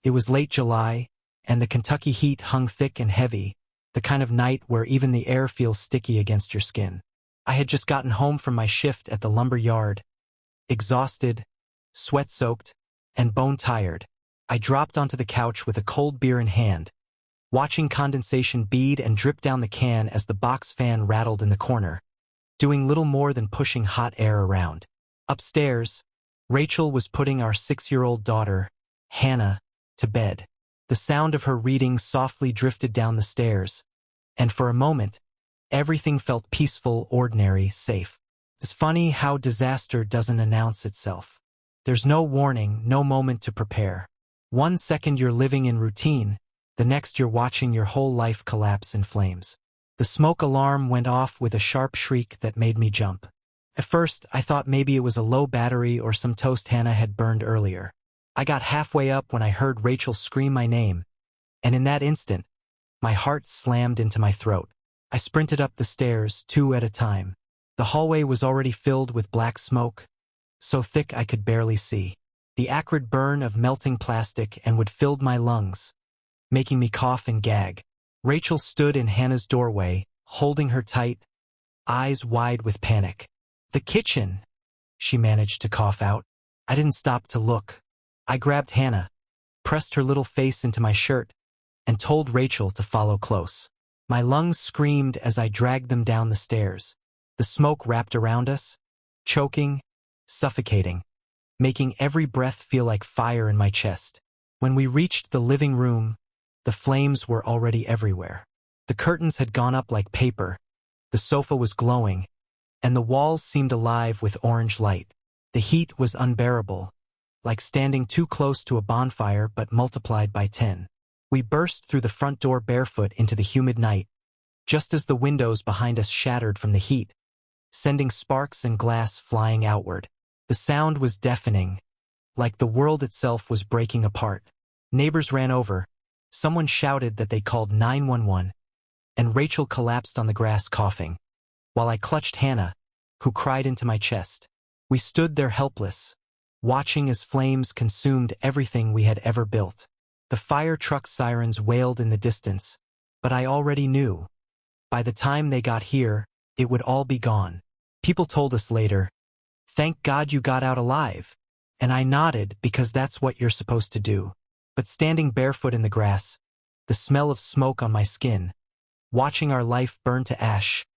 It was late July, and the Kentucky heat hung thick and heavy, the kind of night where even the air feels sticky against your skin. I had just gotten home from my shift at the lumber yard, exhausted, sweat-soaked, and bone-tired. I dropped onto the couch with a cold beer in hand, watching condensation bead and drip down the can as the box fan rattled in the corner, doing little more than pushing hot air around. Upstairs, Rachel was putting our 6-year-old daughter, Hannah, to bed. The sound of her reading softly drifted down the stairs, and for a moment, everything felt peaceful, ordinary, safe. It's funny how disaster doesn't announce itself. There's no warning, no moment to prepare. One second you're living in routine, the next you're watching your whole life collapse in flames. The smoke alarm went off with a sharp shriek that made me jump. At first, I thought maybe it was a low battery or some toast Hannah had burned earlier. I got halfway up when I heard Rachel scream my name, and in that instant, my heart slammed into my throat. I sprinted up the stairs, 2 at a time. The hallway was already filled with black smoke, so thick I could barely see. The acrid burn of melting plastic and wood filled my lungs, making me cough and gag. Rachel stood in Hannah's doorway, holding her tight, eyes wide with panic. "The kitchen," she managed to cough out. I didn't stop to look. I grabbed Hannah, pressed her little face into my shirt, and told Rachel to follow close. My lungs screamed as I dragged them down the stairs. The smoke wrapped around us, choking, suffocating, making every breath feel like fire in my chest. When we reached the living room, the flames were already everywhere. The curtains had gone up like paper, the sofa was glowing, and the walls seemed alive with orange light. The heat was unbearable, like standing too close to a bonfire but multiplied by 10. We burst through the front door barefoot into the humid night, just as the windows behind us shattered from the heat, sending sparks and glass flying outward. The sound was deafening, like the world itself was breaking apart. Neighbors ran over, someone shouted that they called 911, and Rachel collapsed on the grass coughing, while I clutched Hannah, who cried into my chest. We stood there helpless, watching as flames consumed everything we had ever built. The fire truck sirens wailed in the distance, but I already knew. By the time they got here, it would all be gone. People told us later, "Thank God you got out alive," and I nodded because that's what you're supposed to do. But standing barefoot in the grass, the smell of smoke on my skin, watching our life burn to ash,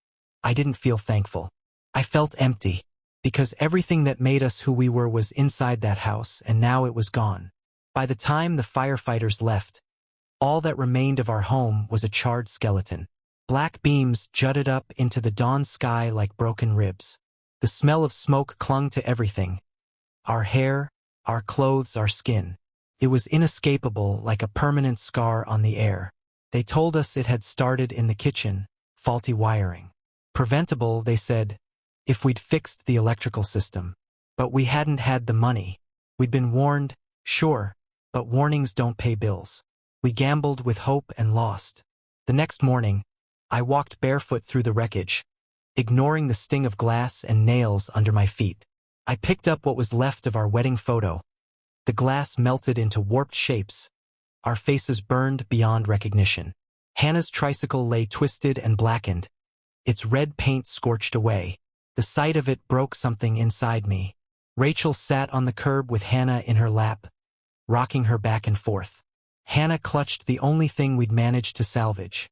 I didn't feel thankful. I felt empty, because everything that made us who we were was inside that house, and now it was gone. By the time the firefighters left, all that remained of our home was a charred skeleton. Black beams jutted up into the dawn sky like broken ribs. The smell of smoke clung to everything. Our hair, our clothes, our skin. It was inescapable, like a permanent scar on the air. They told us it had started in the kitchen, faulty wiring. Preventable, they said, if we'd fixed the electrical system. But we hadn't had the money. We'd been warned, sure, but warnings don't pay bills. We gambled with hope and lost. The next morning, I walked barefoot through the wreckage, ignoring the sting of glass and nails under my feet. I picked up what was left of our wedding photo. The glass melted into warped shapes, our faces burned beyond recognition. Hannah's tricycle lay twisted and blackened, its red paint scorched away. The sight of it broke something inside me. Rachel sat on the curb with Hannah in her lap, rocking her back and forth. Hannah clutched the only thing we'd managed to salvage,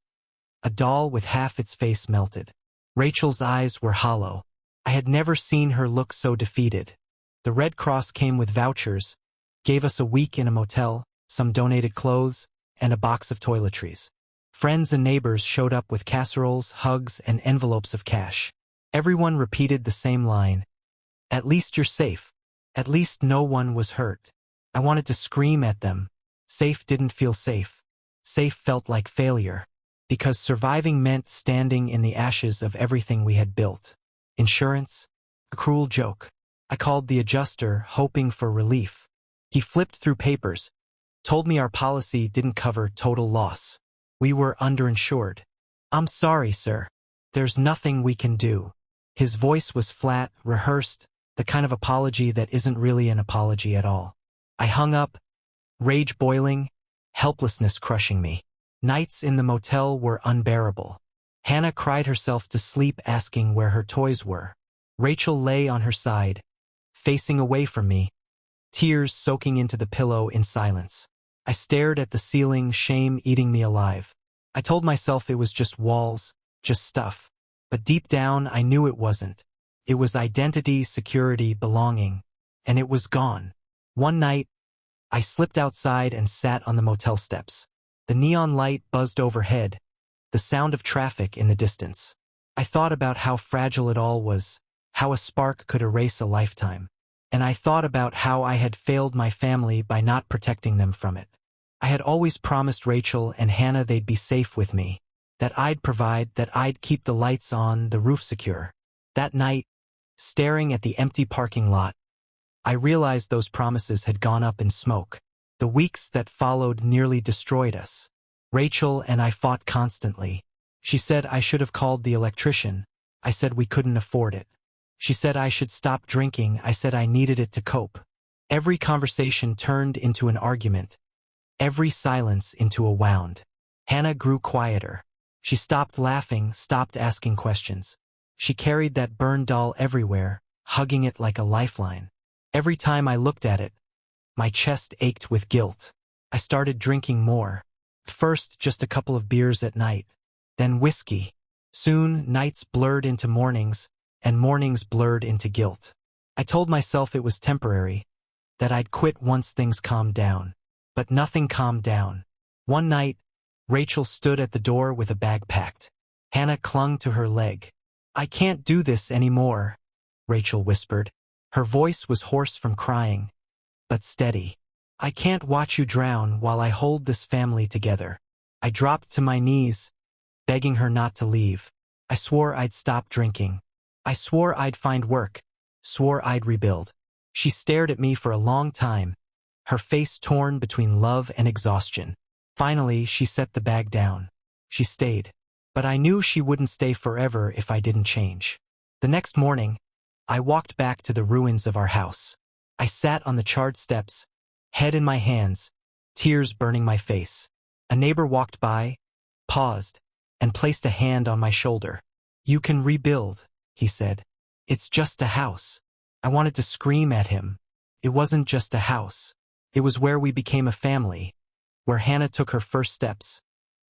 a doll with half its face melted. Rachel's eyes were hollow. I had never seen her look so defeated. The Red Cross came with vouchers, gave us a week in a motel, some donated clothes, and a box of toiletries. Friends and neighbors showed up with casseroles, hugs, and envelopes of cash. Everyone repeated the same line, "At least you're safe. At least no one was hurt." I wanted to scream at them. Safe didn't feel safe. Safe felt like failure, because surviving meant standing in the ashes of everything we had built. Insurance? A cruel joke. I called the adjuster, hoping for relief. He flipped through papers, told me our policy didn't cover total loss. We were underinsured. "I'm sorry, sir. There's nothing we can do." His voice was flat, rehearsed, the kind of apology that isn't really an apology at all. I hung up, rage boiling, helplessness crushing me. Nights in the motel were unbearable. Hannah cried herself to sleep asking where her toys were. Rachel lay on her side, facing away from me, tears soaking into the pillow in silence. I stared at the ceiling, shame eating me alive. I told myself it was just walls, just stuff. But deep down, I knew it wasn't. It was identity, security, belonging. And it was gone. One night, I slipped outside and sat on the motel steps. The neon light buzzed overhead, the sound of traffic in the distance. I thought about how fragile it all was, how a spark could erase a lifetime. And I thought about how I had failed my family by not protecting them from it. I had always promised Rachel and Hannah they'd be safe with me, that I'd provide, that I'd keep the lights on, the roof secure. That night, staring at the empty parking lot, I realized those promises had gone up in smoke. The weeks that followed nearly destroyed us. Rachel and I fought constantly. She said I should have called the electrician. I said we couldn't afford it. She said I should stop drinking. I said I needed it to cope. Every conversation turned into an argument. Every silence into a wound. Hannah grew quieter. She stopped laughing, stopped asking questions. She carried that burned doll everywhere, hugging it like a lifeline. Every time I looked at it, my chest ached with guilt. I started drinking more. First, just a couple of beers at night. Then whiskey. Soon, nights blurred into mornings, and mornings blurred into guilt. I told myself it was temporary, that I'd quit once things calmed down. But nothing calmed down. One night, Rachel stood at the door with a bag packed. Hannah clung to her leg. "I can't do this anymore," Rachel whispered. Her voice was hoarse from crying, but steady. "I can't watch you drown while I hold this family together." I dropped to my knees, begging her not to leave. I swore I'd stop drinking. I swore I'd find work, swore I'd rebuild. She stared at me for a long time, her face torn between love and exhaustion. Finally, she set the bag down. She stayed. But I knew she wouldn't stay forever if I didn't change. The next morning, I walked back to the ruins of our house. I sat on the charred steps, head in my hands, tears burning my face. A neighbor walked by, paused, and placed a hand on my shoulder. "You can rebuild," he said. "It's just a house." I wanted to scream at him. It wasn't just a house. It was where we became a family, where Hannah took her first steps,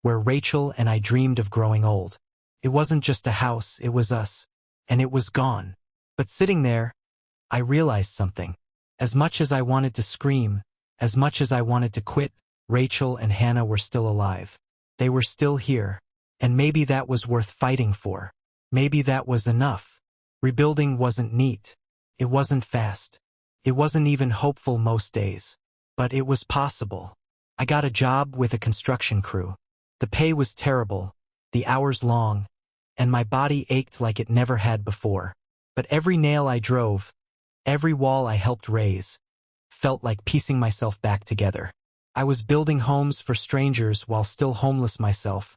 where Rachel and I dreamed of growing old. It wasn't just a house, it was us, and it was gone. But sitting there, I realized something. As much as I wanted to scream, as much as I wanted to quit, Rachel and Hannah were still alive. They were still here, and maybe that was worth fighting for. Maybe that was enough. Rebuilding wasn't neat. It wasn't fast. It wasn't even hopeful most days. But it was possible. I got a job with a construction crew. The pay was terrible, the hours long, and my body ached like it never had before. But every nail I drove, every wall I helped raise, felt like piecing myself back together. I was building homes for strangers while still homeless myself,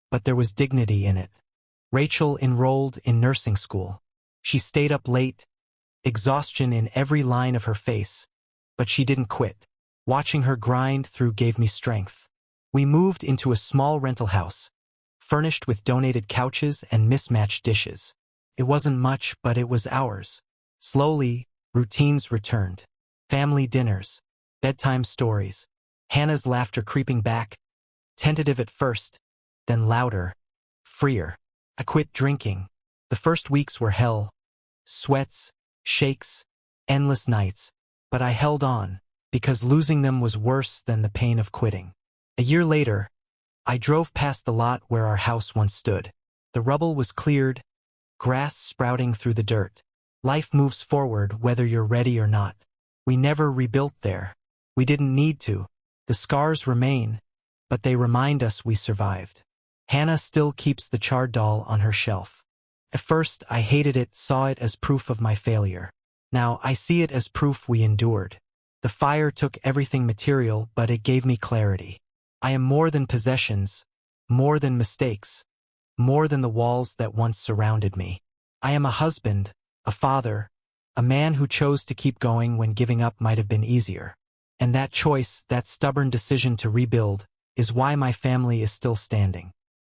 but there was dignity in it. Rachel enrolled in nursing school. She stayed up late, exhaustion in every line of her face, but she didn't quit. Watching her grind through gave me strength. We moved into a small rental house, furnished with donated couches and mismatched dishes. It wasn't much, but it was ours. Slowly, routines returned. Family dinners, bedtime stories, Hannah's laughter creeping back, tentative at first, then louder, freer. I quit drinking. The first weeks were hell. Sweats, shakes, endless nights. But I held on, because losing them was worse than the pain of quitting. A year later, I drove past the lot where our house once stood. The rubble was cleared, grass sprouting through the dirt. Life moves forward whether you're ready or not. We never rebuilt there. We didn't need to. The scars remain, but they remind us we survived. Hannah still keeps the charred doll on her shelf. At first, I hated it, saw it as proof of my failure. Now, I see it as proof we endured. The fire took everything material, but it gave me clarity. I am more than possessions, more than mistakes, more than the walls that once surrounded me. I am a husband, a father, a man who chose to keep going when giving up might have been easier. And that choice, that stubborn decision to rebuild, is why my family is still standing.